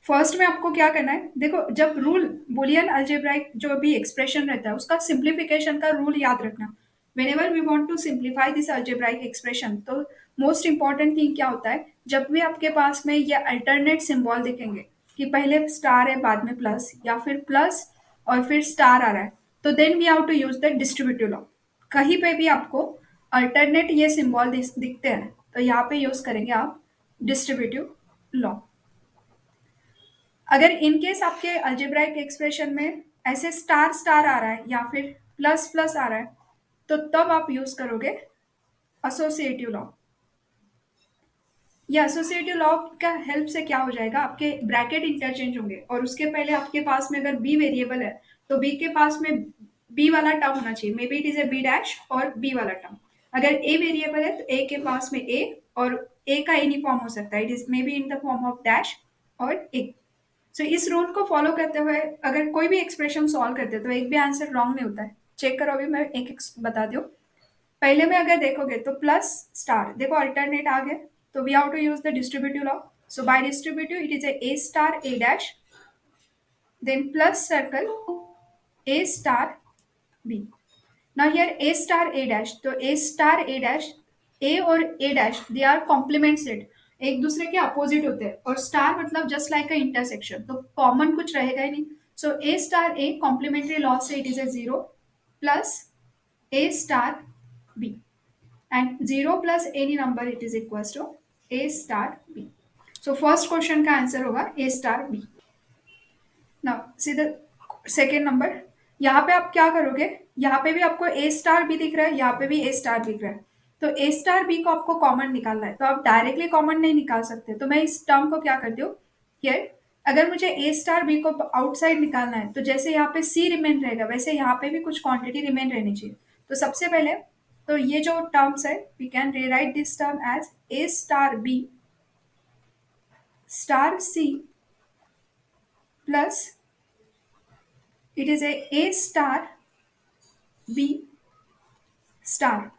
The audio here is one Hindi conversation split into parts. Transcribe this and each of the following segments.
फर्स्ट में आपको क्या करना है, देखो जब रूल बुलियन अलजेब्राइक जो भी एक्सप्रेशन रहता है उसका सिंप्लीफिकेशन का रूल याद रखना। Whenever we want to simplify this algebraic expression, तो मोस्ट इंपॉर्टेंट थिंग क्या होता है, जब भी आपके पास में ये अल्टरनेट सिंबल दिखेंगे कि पहले स्टार है बाद में प्लस, या फिर प्लस और फिर स्टार आ रहा है, तो then we have to use the distributive law. कहीं पे भी आपको अल्टरनेट ये सिंबल दिखते हैं तो यहाँ पे यूज करेंगे आप डिस्ट्रीब्यूटिव लॉ। अगर इन केस आपके अल्जेब्राइक एक्सप्रेशन में ऐसे स्टार स्टार आ रहा है या फिर प्लस प्लस आ रहा है, तो तब आप यूज करोगे एसोसिएटिव लॉ। या एसोसिएटिव लॉ का हेल्प से क्या हो जाएगा, आपके ब्रैकेट इंटरचेंज होंगे और उसके पहले आपके पास में अगर बी वेरिएबल है तो बी के पास में बी वाला टर्म होना चाहिए, maybe it is a b dash और बी वाला टर्म। अगर ए वेरिएबल है तो ए के पास में ए, और ए का एनी फॉर्म हो सकता है, it is may be in the form of dash और ए। सो इस रूल को फॉलो करते हुए अगर कोई भी एक्सप्रेशन सॉल्व करते हैं तो एक भी आंसर रॉन्ग नहीं होता है। चेक करो, अभी मैं एक एक बता दूं। पहले में अगर देखोगे तो प्लस स्टार, देखो अल्टरनेट आ गए, तो we have to use the distributive law. So by distributive it is A star A dash, then plus circle A star B. Now here A star A dash, तो A star A dash, A और A dash they are complement set, एक दूसरे के अपोजिट होते हैं, और स्टार मतलब जस्ट लाइक अ इंटरसेक्शन, तो कॉमन कुछ रहेगा ही नहीं। So a star a complementary law से it is a zero plus a star b, and 0 plus any number it is equals to a star b. So first question का आंसर होगा a star b. Now see the second number, यहाँ पे आप क्या करोगे, यहाँ पे भी आपको a स्टार b दिख रहा है, यहाँ पे भी a स्टार दिख रहा है, तो a स्टार b को आपको कॉमन निकालना है, तो आप डायरेक्टली कॉमन नहीं निकाल सकते, तो मैं इस टर्म को क्या करती हूँ हियर, अगर मुझे a स्टार b को आउटसाइड निकालना है तो जैसे यहाँ पे c रिमेन रहेगा वैसे यहाँ पे भी कुछ क्वांटिटी रिमेन रहनी चाहिए। तो सबसे पहले तो ये जो टर्म्स है we can rewrite this term as a star b star c plus it is A star b star.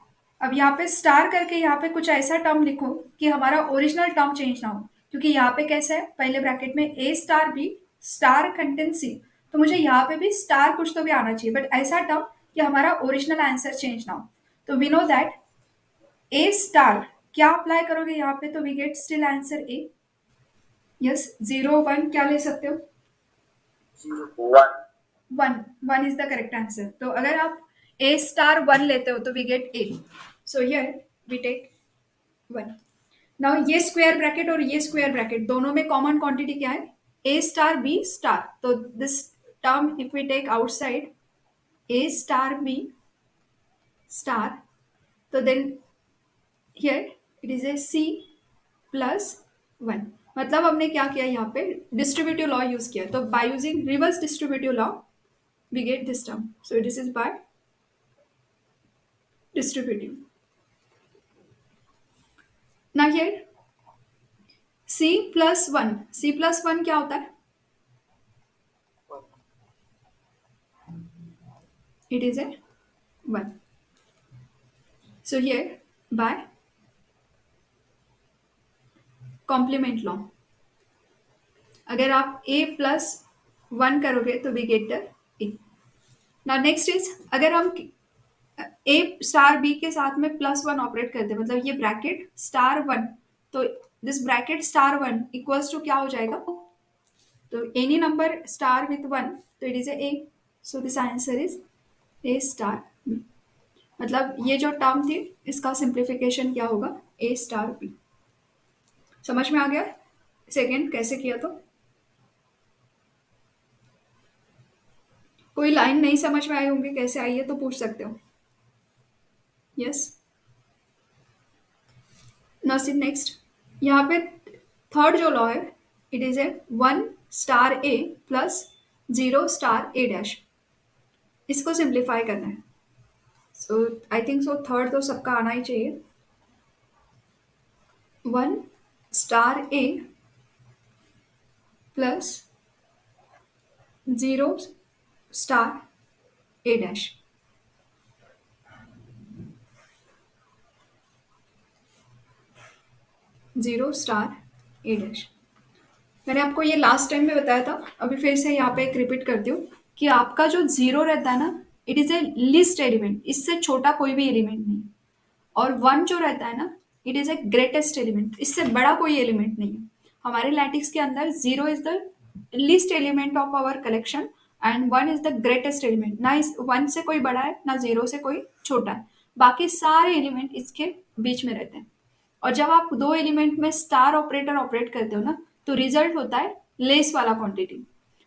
अब यहाँ पे स्टार करके यहाँ पे कुछ ऐसा टर्म लिखो कि हमारा ओरिजिनल टर्म चेंज ना हो, क्योंकि यहाँ पे कैसा है, पहले ब्रैकेट में ए स्टार बी स्टार कंटेंट सी, तो मुझे यहाँ पे भी स्टार कुछ तो भी आना चाहिए, बट ऐसा टर्म कि हमारा ओरिजिनल आंसर चेंज ना हो। तो we know that a star क्या अप्लाई करोगे यहाँ पे, तो we get still answer a. Yes, 0 1 क्या ले सकते हो, one. One, one is the correct answer. तो अगर आप ए स्टार वन लेते हो तो we get a, so here we take one. Now ये स्क्वायर ब्रैकेट और ये स्क्वायर ब्रैकेट दोनों में कॉमन क्वांटिटी क्या है, ए स्टार बी स्टार, तो this term if we take outside A star B star, तो then here it is A C plus one. मतलब हमने क्या किया, यहाँ पे डिस्ट्रीब्यूटिव लॉ यूज किया, तो by using reverse distributive law we get this term. So this is by distributive. Now here c plus 1, c plus 1 क्या होता है, it is a 1. So here by complement law अगर आप a plus 1 करोगे तो we get the a. Now next is अगर हम a स्टार b के साथ में प्लस वन ऑपरेट करते हैं, मतलब ये ब्रैकेट स्टार वन, तो this bracket star one equals to क्या हो जाएगा, तो any number star with one, तो it is A, so this answer is A star B. मतलब ये जो टर्म थी इसका सिंप्लीफिकेशन क्या होगा, ए स्टार बी। समझ में आ गया सेकेंड कैसे किया, तो कोई लाइन नहीं समझ में आई होंगी कैसे आई है तो पूछ सकते हो। यस, नाउ सी नेक्स्ट, यहाँ पे थर्ड जो लॉ है it is A 1 star A plus 0 star A dash, इसको सिंप्लीफाई करना है। सो आई थिंक सो थर्ड तो सबका आना ही चाहिए। 1 star A plus 0 star A dash, 0 star A dash. मैंने आपको ये लास्ट टाइम में बताया था, अभी फिर से यहाँ पे एक रिपीट करती हूँ कि आपका जो जीरो रहता है ना, it is A list element, इससे छोटा कोई भी एलिमेंट नहीं। और वन जो रहता है ना, it is a greatest element, इससे बड़ा कोई एलिमेंट नहीं है। हमारे लैटिक्स के अंदर zero is the least element of our collection and one is the greatest element. ना इस वन से कोई बड़ा है ना जीरो से कोई छोटा है, बाकी सारे एलिमेंट इसके बीच में रहते हैं। और जब आप दो एलिमेंट में स्टार ऑपरेटर ऑपरेट करते हो ना, तो रिजल्ट होता है लेस वाला क्वांटिटी।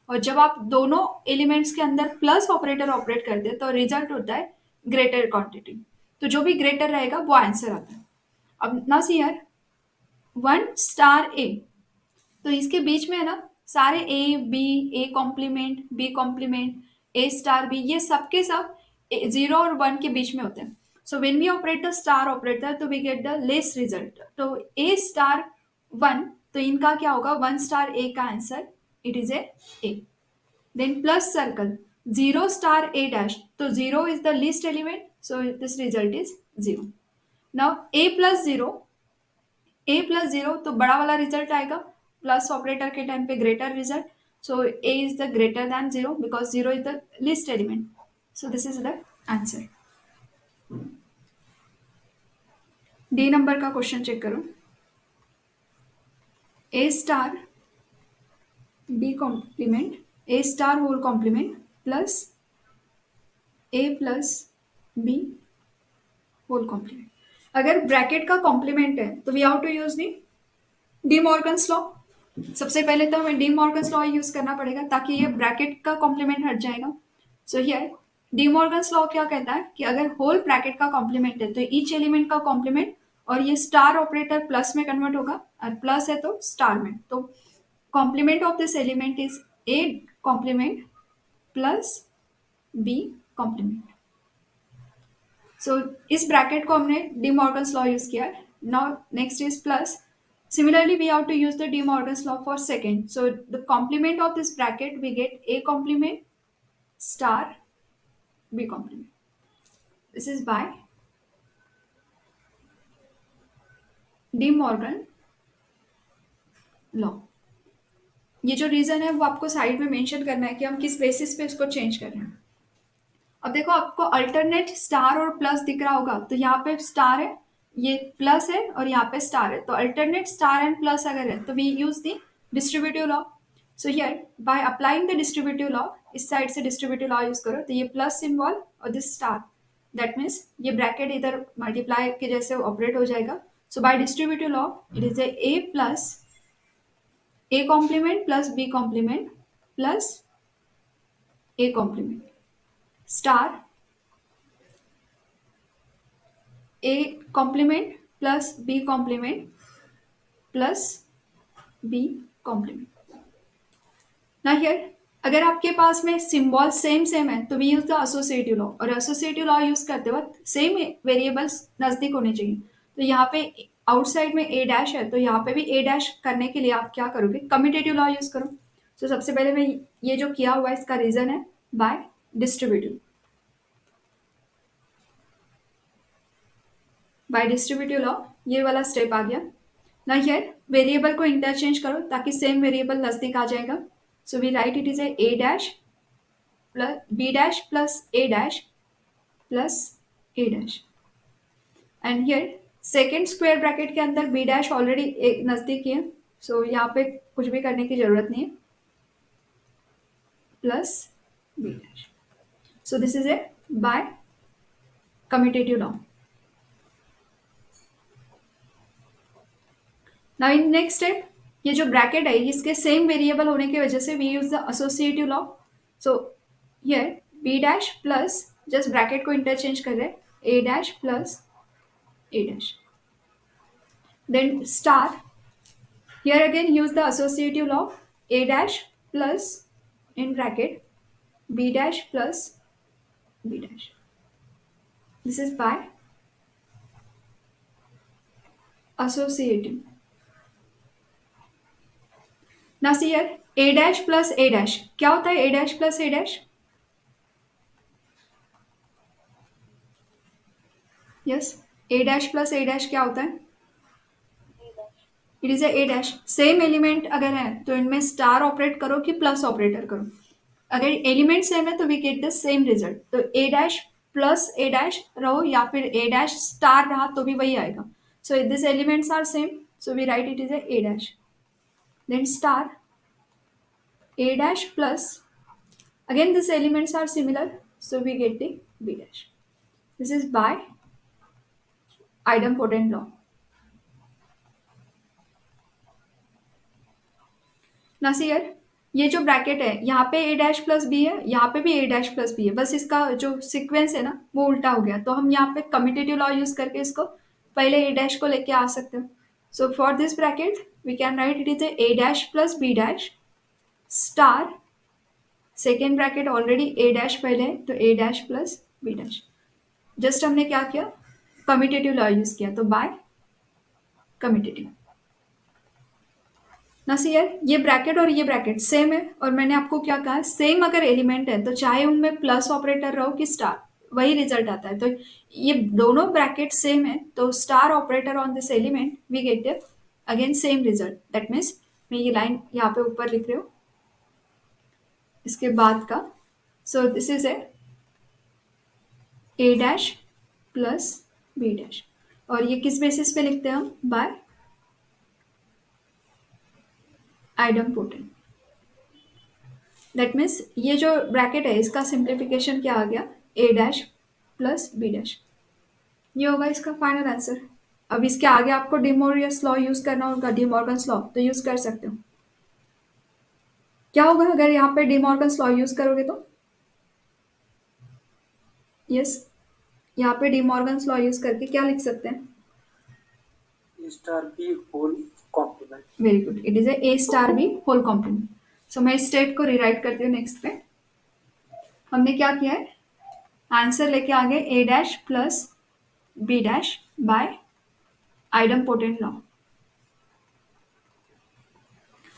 और जब आप दोनों एलिमेंट्स के अंदर प्लस ऑपरेटर ऑपरेट करते हैं तो रिजल्ट होता है ग्रेटर क्वांटिटी। तो जो भी ग्रेटर रहेगा वो आंसर आता है। अब ना सी यार, वन स्टार ए, तो इसके बीच में है ना सारे a b, a complement b complement, a star b, ये सब के सब जीरो और वन के बीच में होते हैं। So when we operate the star operator तो we get the less result. तो ए स्टार वन, तो इनका क्या होगा, वन स्टार ए का answer it is A. Then plus circle, zero star A dash, तो zero is the least element, so this result is zero. Now A plus zero, A plus zero तो बड़ा वाला रिजल्ट आएगा, प्लस ऑपरेटर के टाइम पे greater result. So A is the greater than zero because zero is the least element. So this is the answer. D number का क्वेश्चन चेक करो। ए star B complement, a star whole complement plus A plus B whole complement. अगर ब्रैकेट का कॉम्प्लीमेंट है तो we have to use the De Morgan's law. सबसे पहले तो हमें डी मॉर्गन्स लॉ यूज करना पड़ेगा ताकि ये ब्रैकेट का कॉम्प्लीमेंट हट जाएगा। So here D Morgan's law क्या कहता है कि अगर होल ब्रैकेट का कॉम्प्लीमेंट है तो ईच एलिमेंट का कॉम्प्लीमेंट, और ये स्टार ऑपरेटर प्लस में कन्वर्ट होगा, और प्लस है तो स्टार में, तो complement of this element is A complement plus B complement. So इस ब्रैकेट को हमने डी मॉर्गन्स लॉ यूज किया है। Now next is plus. Similarly, we have to use the De Morgan's law for second. So the complement of this bracket, we get A complement star B complement. This is by De Morgan law. ये जो रीजन है वो आपको साइड में मेंशन करना है कि हम किस बेसिस पे इसको चेंज कर रहे हैं। अब देखो आपको अल्टरनेट स्टार और प्लस दिख रहा होगा, तो यहाँ पे स्टार है, ये प्लस है और यहाँ पे स्टार है, तो अल्टरनेट स्टार एंड प्लस अगर है तो we use the distributive law. So here by applying the distributive law, इस साइड से डिस्ट्रीब्यूटिव लॉ यूज करो तो ये प्लस सिंबल और दिस स्टार, दैट मीन्स ये ब्रैकेट इधर मल्टीप्लाई के जैसे ऑपरेट हो जाएगा। So by distributive law it is A plus A complement plus B complement plus A complement star A complement plus B complement plus B complement. ना हियर अगर आपके पास में सिंबल सेम सेम है तो we use the associative law, और एसोसिएटिव लॉ यूज करते वक्त सेम वेरिएबल्स नजदीक होने चाहिए। तो यहाँ पे आउटसाइड में ए डैश है तो यहाँ पे भी ए डैश करने के लिए आप क्या करोगे, कम्यूटेटिव लॉ यूज करो। तो सबसे पहले मैं ये जो किया हुआ है इसका रीजन है bye distributive, bye distributive law ये वाला स्टेप आ गया। ना हियर वेरिएबल को इंटरचेंज करो ताकि सेम वेरिएबल नजदीक आ जाएगा। So we write it is a dash plus B dash plus A dash plus A dash, and here second square bracket के अंदर बी डैश ऑलरेडी नजदीक ही है, सो यहाँ पे कुछ भी करने की जरूरत नहीं है, plus B dash. So this is a by commutative law. Now in next step, ये जो ब्रैकेट है इसके सेम वेरिएबल होने की वजह से we use the associative law. So here B dash plus, just bracket को इंटरचेंज कर रहे हैं, A dash plus A dash, then star, here again use the associative law, A dash plus in bracket b dash plus b dash. This is by associative. Now see here a dash plus a dash, क्या होता है a dash plus a dash? Yes, a dash plus a dash क्या होता है? It is a dash. Same element अगर है तो इनमें स्टार ऑपरेट करो कि प्लस ऑपरेटर करो। अगर एलिमेंट सेम है तो we get the same result. तो a dash plus A dash रहो या फिर ए डैश स्टार रहा तो भी वही आएगा। So this elements are same, so we write it is a dash, then star a dash plus, again these elements are similar, so we get the b dash. This is by idempotent law. ना सी यार, ये जो ब्रैकेट है यहाँ पे a डैश प्लस बी है, यहाँ पे भी a डैश प्लस बी है, बस इसका जो सीक्वेंस है ना वो उल्टा हो गया। तो हम यहाँ पे कम्यूटेटिव लॉ यूज करके इसको पहले a डैश को लेके आ सकते हो। So for this bracket we can write it is a dash plus b dash star, second bracket already a dash पहले है तो a dash plus b dash. Just हमने क्या किया, कम्यूटेटिव लॉ यूज किया, तो बाय कम्यूटेटिव। ना सी यार, ये ब्रैकेट और ये ब्रैकेट सेम है, और मैंने आपको क्या कहा, सेम अगर एलिमेंट है तो चाहे उनमें प्लस ऑपरेटर रहो कि स्टार, वही रिजल्ट आता है। तो ये दोनों ब्रैकेट सेम है तो star operator on this element we get again same result. That means मैं ये लाइन यहाँ पे ऊपर लिख रही हूँ इसके बाद का। So this is a dash plus B dash, और ये किस बेसिस पे लिखते हैं हम, बाय आइडमपोटेंट। दैट मीन्स ये जो ब्रैकेट है इसका सिंप्लीफिकेशन क्या आ गया, ए डैश प्लस बी डैश। ये होगा इसका फाइनल आंसर। अब इसके आगे आपको डिमोरियस लॉ यूज करना होगा, डिमॉर्गन्स लॉ, तो यूज कर सकते हो। क्या होगा अगर यहाँ पे डिमॉर्गन्स लॉ यूज करोगे तो, यस यहाँ पे डिमॉर्गन्स लॉ यूज करके क्या लिख सकते हैं, A star B whole complement. Very good, it is A star B whole complement. So मैं स्टेप को रिराइट करती हूँ नेक्स्ट पे। हमने क्या किया है, आंसर लेके आ गए A dash plus B dash by idempotent law.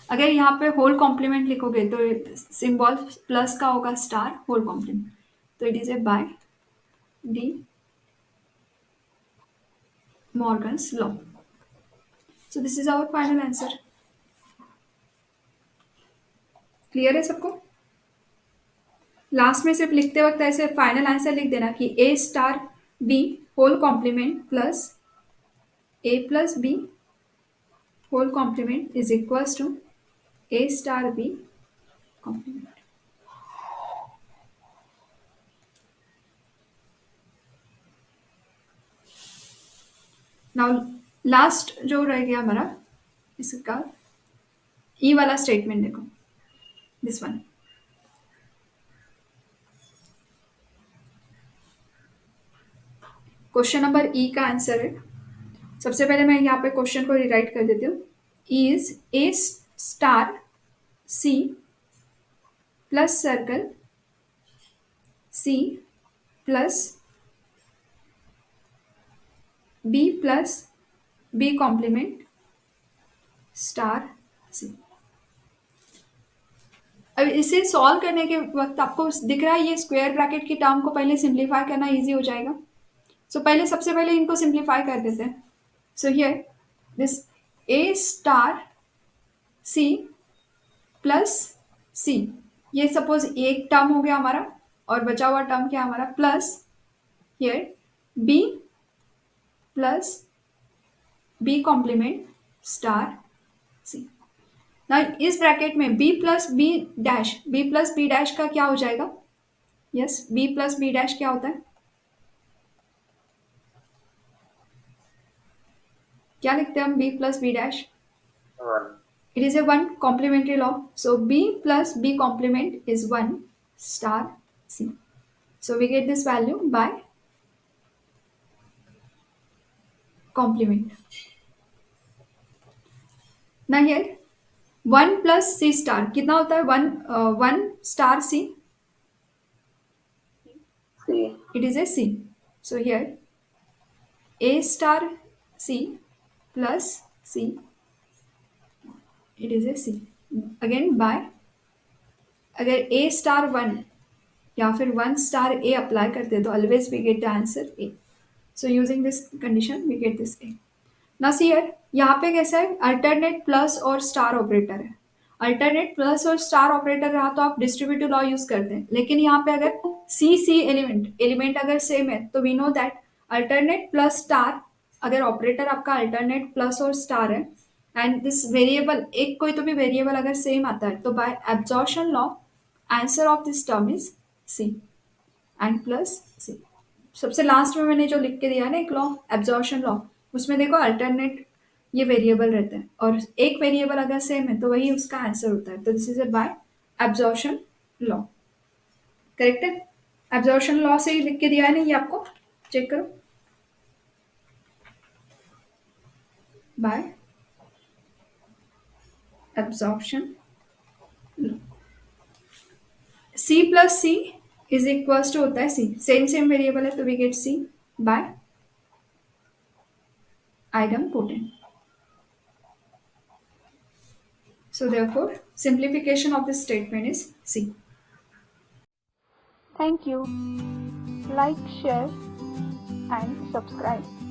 अगर यहाँ पे होल कॉम्प्लीमेंट लिखोगे तो सिंबल प्लस का होगा स्टार होल कॉम्प्लीमेंट, तो it is a by De Morgan's law. So this is our final answer. Clear है सबको? लास्ट में सिर्फ लिखते वक्त ऐसे फाइनल आंसर लिख देना कि A star B whole complement plus A plus B whole complement is equals to A star B complement. Now last जो रह गया हमारा इसका ई वाला स्टेटमेंट देखो, this one. Question number E का आंसर है। सबसे पहले मैं यहाँ पे क्वेश्चन को रिराइट कर देती हूँ। Is A star C plus circle C plus B complement star C. अब इसे सॉल्व करने के वक्त आपको दिख रहा है ये स्क्वायर ब्रैकेट की टर्म को पहले सिंप्लीफाई करना इजी हो जाएगा। सो पहले सबसे पहले इनको सिंप्लीफाई कर देते हैं। So here this A star C plus C, ये सपोज एक टर्म हो गया हमारा, और बचा हुआ टर्म क्या हमारा, plus here B plus B complement star C. ना इस ब्रैकेट में b प्लस बी डैश का क्या हो जाएगा, yes b plus B dash क्या होता है, क्या लिखते हैं हम b plus B dash, 1. It is a one complementary law. So b plus B complement is 1 star c। So we get this value by complement. ना हियर 1 प्लस सी स्टार कितना होता है, 1 star c, C. it is a C. So here A star C plus C, it is a C. Again by, अगर A star 1 या फिर 1 star A अप्लाई करते तो always we get the answer A. So using this condition we get this A. ना सी यार, यहाँ पे कैसा है, अल्टरनेट प्लस और स्टार ऑपरेटर है। अल्टरनेट प्लस और स्टार ऑपरेटर रहा तो आप डिस्ट्रीब्यूटिव लॉ यूज करते हैं, लेकिन यहाँ पे अगर सी सी एलिमेंट एलिमेंट अगर सेम है तो we know that alternate plus star, अगर ऑपरेटर आपका अल्टरनेट प्लस और स्टार है एंड दिस वेरिएबल, एक कोई तो भी वेरिएबल अगर सेम आता है तो by absorption law answer of this term is C and plus C. सबसे लास्ट में मैंने जो लिख के दिया ना एक लॉ, एब्जॉर्प्शन लॉ, उसमें देखो अल्टरनेट ये वेरिएबल रहता है और एक वेरिएबल अगर सेम है तो वही उसका आंसर होता है, तो this is a bye absorption law. Correct है, एब्जॉर्प्शन लॉ से ही लिख के दिया है ना ये आपको, चेक करो, by absorption law. C plus c is equals to होता है सी, सेम सेम वेरिएबल है तो we get c by idempotent. So therefore, simplification of this statement is C. Thank you. Like, share and subscribe.